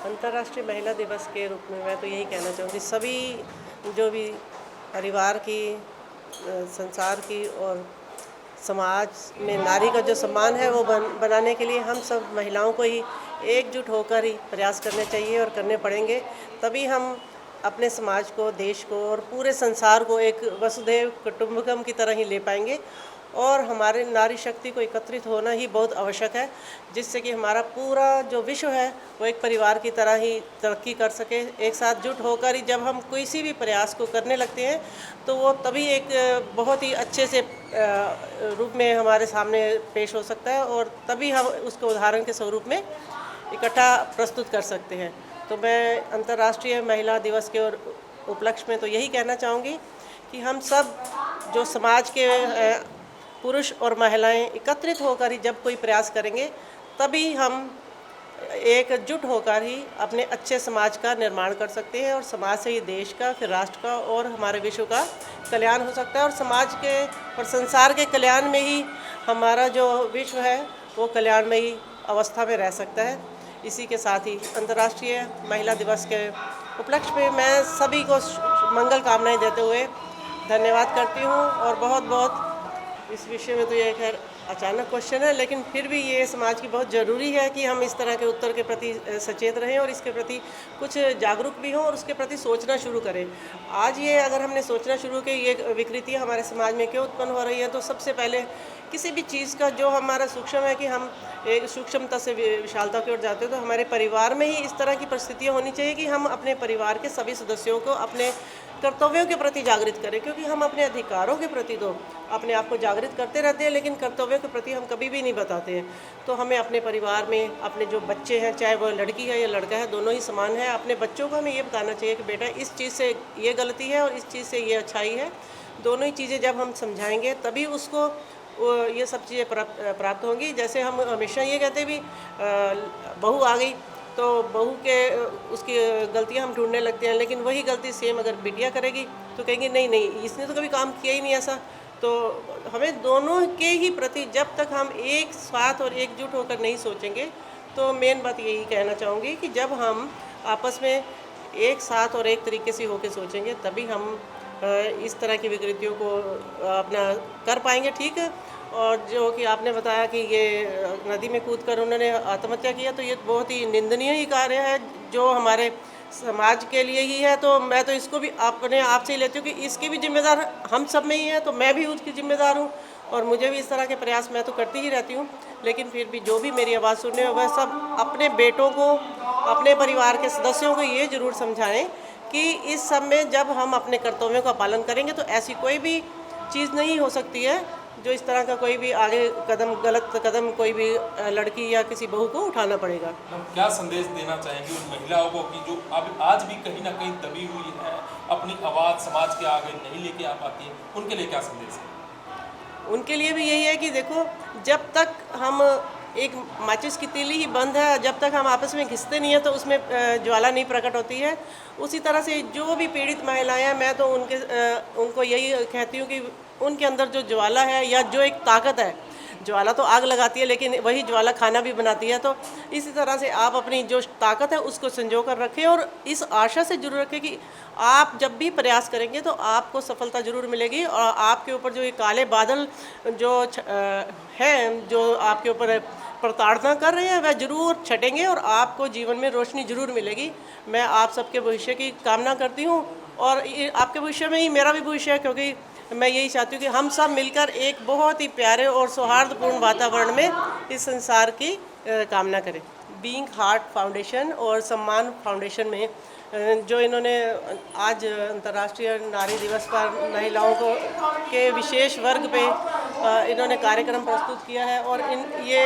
अंतर्राष्ट्रीय महिला दिवस के रूप में मैं तो यही कहना चाहूँगी, सभी जो भी परिवार की, संसार की और समाज में नारी का जो सम्मान है वो बनाने के लिए हम सब महिलाओं को ही एकजुट होकर ही प्रयास करने चाहिए और करने पड़ेंगे। तभी हम अपने समाज को, देश को और पूरे संसार को एक वसुधैव कुटुंबकम की तरह ही ले पाएंगे। और हमारे नारी शक्ति को एकत्रित होना ही बहुत आवश्यक है, जिससे कि हमारा पूरा जो विश्व है वो एक परिवार की तरह ही तरक्की कर सके। एक साथ जुट होकर ही जब हम किसी भी प्रयास को करने लगते हैं तो वो तभी एक बहुत ही अच्छे से रूप में हमारे सामने पेश हो सकता है, और तभी हम उसको उदाहरण के स्वरूप में इकट्ठा प्रस्तुत कर सकते हैं। तो मैं अंतर्राष्ट्रीय महिला दिवस के और उपलक्ष्य में तो यही कहना चाहूँगी कि हम सब जो समाज के पुरुष और महिलाएं एकत्रित होकर ही जब कोई प्रयास करेंगे, तभी हम एकजुट होकर ही अपने अच्छे समाज का निर्माण कर सकते हैं, और समाज से ही देश का, फिर राष्ट्र का और हमारे विश्व का कल्याण हो सकता है। और समाज के और संसार के कल्याण में ही हमारा जो विश्व है वो कल्याणमयी अवस्था में रह सकता है। इसी के साथ ही अंतर्राष्ट्रीय महिला दिवस के उपलक्ष्य में मैं सभी को मंगल कामनाएं देते हुए धन्यवाद करती हूँ। और बहुत बहुत इस विषय में तो ये खैर अचानक क्वेश्चन है, लेकिन फिर भी ये समाज की बहुत ज़रूरी है कि हम इस तरह के उत्तर के प्रति सचेत रहें और इसके प्रति कुछ जागरूक भी हों और उसके प्रति सोचना शुरू करें। आज ये अगर हमने सोचना शुरू की ये विकृतियाँ हमारे समाज में क्यों उत्पन्न हो रही है, तो सबसे पहले किसी भी चीज़ का जो हमारा सूक्ष्म है कि हम एक सूक्ष्मता से विशालता की ओर जाते हैं, तो हमारे परिवार में ही इस तरह की परिस्थितियाँ होनी चाहिए कि हम अपने परिवार के सभी सदस्यों को अपने कर्तव्यों के प्रति जागृत करें। क्योंकि हम अपने अधिकारों के प्रति तो अपने आप को जागृत करते रहते हैं, लेकिन कर्तव्यों के प्रति हम कभी भी नहीं बताते हैं। तो हमें अपने परिवार में अपने जो बच्चे हैं, चाहे वो लड़की है या लड़का है, दोनों ही समान है, अपने बच्चों को हमें ये बताना चाहिए कि बेटा इस चीज़ से ये गलती है और इस चीज़ से ये अच्छाई है। दोनों ही चीज़ें जब हम समझाएंगे तभी उसको ये सब चीज़ें प्राप्त होंगी। जैसे हम हमेशा ये कहते हैं भी बहू आ गई तो बहू के उसकी गलतियां हम ढूंढने लगते हैं, लेकिन वही गलती सेम अगर बिटिया करेगी तो कहेंगे नहीं नहीं, इसने तो कभी काम किया ही नहीं ऐसा। तो हमें दोनों के ही प्रति जब तक हम एक साथ और एकजुट होकर नहीं सोचेंगे, तो मेन बात यही कहना चाहूँगी कि जब हम आपस में एक साथ और एक तरीके से होकर सोचेंगे, तभी हम इस तरह की विकृतियों को अपना कर पाएंगे। ठीक है। और जो कि आपने बताया कि ये नदी में कूदकर उन्होंने आत्महत्या किया, तो ये बहुत ही निंदनीय ही कार्य है जो हमारे समाज के लिए ही है। तो मैं तो इसको भी अपने आप से ही लेती हूँ कि इसकी भी जिम्मेदार हम सब में ही है, तो मैं भी उसकी जिम्मेदार हूँ और मुझे भी इस तरह के प्रयास मैं तो करती ही रहती हूँ। लेकिन फिर भी जो भी मेरी आवाज़ सुनने, वह सब अपने बेटों को, अपने परिवार के सदस्यों को ये ज़रूर समझाएं कि इस सब में जब हम अपने कर्तव्यों का पालन करेंगे तो ऐसी कोई भी चीज़ नहीं हो सकती है जो इस तरह का कोई भी आगे कदम, गलत कदम कोई भी लड़की या किसी बहू को उठाना पड़ेगा। क्या संदेश देना चाहेंगे उन महिलाओं को कि जो अब आज भी कहीं ना कहीं दबी हुई है, अपनी आवाज़ समाज के आगे नहीं लेके आ पाती है, उनके लिए क्या संदेश है? उनके लिए भी यही है कि देखो, जब तक हम एक माचिस की तीली ही बंद है, जब तक हम आपस में घिसते नहीं है तो उसमें ज्वाला नहीं प्रकट होती है। उसी तरह से जो भी पीड़ित महिलाएं हैं, मैं तो उनको यही कहती हूँ कि उनके अंदर जो ज्वाला है या जो एक ताकत है, ज्वाला तो आग लगाती है लेकिन वही ज्वाला खाना भी बनाती है। तो इसी तरह से आप अपनी जो ताकत है उसको संजो कर रखें और इस आशा से जरूर रखें कि आप जब भी प्रयास करेंगे तो आपको सफलता जरूर मिलेगी। और आपके ऊपर जो ये काले बादल जो हैं, जो आपके ऊपर प्रताड़ना कर रहे हैं, वह जरूर छटेंगे और आपको जीवन में रोशनी जरूर मिलेगी। मैं आप सबके भविष्य की कामना करती हूँ और आपके भविष्य में ही मेरा भी भविष्य है, क्योंकि मैं यही चाहती हूँ कि हम सब मिलकर एक बहुत ही प्यारे और सौहार्दपूर्ण वातावरण में इस संसार की कामना करें। बीइंग हार्ट फाउंडेशन और सम्मान फाउंडेशन में जो इन्होंने आज अंतर्राष्ट्रीय नारी दिवस पर महिलाओं को के विशेष वर्ग पे इन्होंने कार्यक्रम प्रस्तुत किया है और ये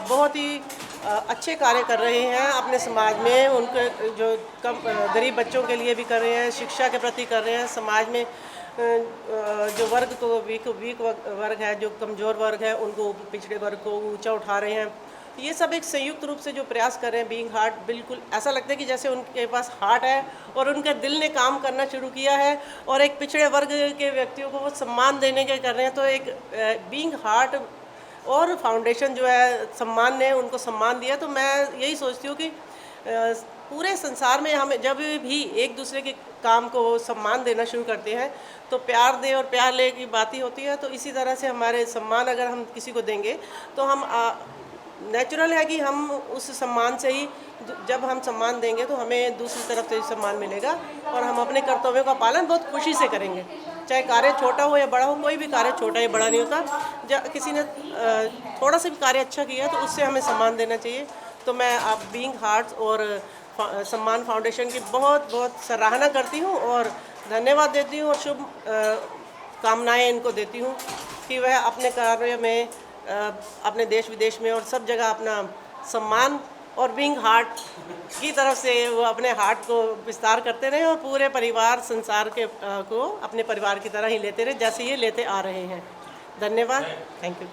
बहुत ही अच्छे कार्य कर रहे हैं अपने समाज में। उनके जो कम गरीब बच्चों के लिए भी कर रहे हैं, शिक्षा के प्रति कर रहे हैं, समाज में जो वर्ग को वीक वर्ग है, जो कमज़ोर वर्ग है, उनको पिछड़े वर्ग को ऊंचा उठा रहे हैं। ये सब एक संयुक्त रूप से जो प्रयास कर रहे हैं, बीइंग हार्ट, बिल्कुल ऐसा लगता है कि जैसे उनके पास हार्ट है और उनके दिल ने काम करना शुरू किया है और एक पिछड़े वर्ग के व्यक्तियों को वो सम्मान देने के कर रहे हैं। तो एक बीइंग हार्ट और फाउंडेशन जो है सम्मान ने उनको सम्मान दिया। तो मैं यही सोचती हूँ कि पूरे संसार में हम जब भी एक दूसरे के काम को सम्मान देना शुरू करते हैं तो प्यार दे और प्यार ले की बात ही होती है। तो इसी तरह से हमारे सम्मान अगर हम किसी को देंगे तो हम नेचुरल है कि हम उस सम्मान से ही, जब हम सम्मान देंगे तो हमें दूसरी तरफ से सम्मान मिलेगा और हम अपने कर्तव्यों का पालन बहुत खुशी से करेंगे। चाहे कार्य छोटा हो या बड़ा हो, कोई भी कार्य छोटा या बड़ा नहीं होता। जब किसी ने थोड़ा सा भी कार्य अच्छा किया तो उससे हमें सम्मान देना चाहिए। तो मैं आप बीइंग हार्ट्स और सम्मान फाउंडेशन की बहुत बहुत सराहना करती हूँ और धन्यवाद देती हूँ और शुभ कामनाएं इनको देती हूँ कि वह अपने कार्य में अपने देश विदेश में और सब जगह अपना सम्मान और बीइंग हार्ट की तरफ से वो अपने हार्ट को विस्तार करते रहे और पूरे परिवार संसार के को अपने परिवार की तरह ही लेते रहे जैसे ये लेते आ रहे हैं। धन्यवाद। Thank you.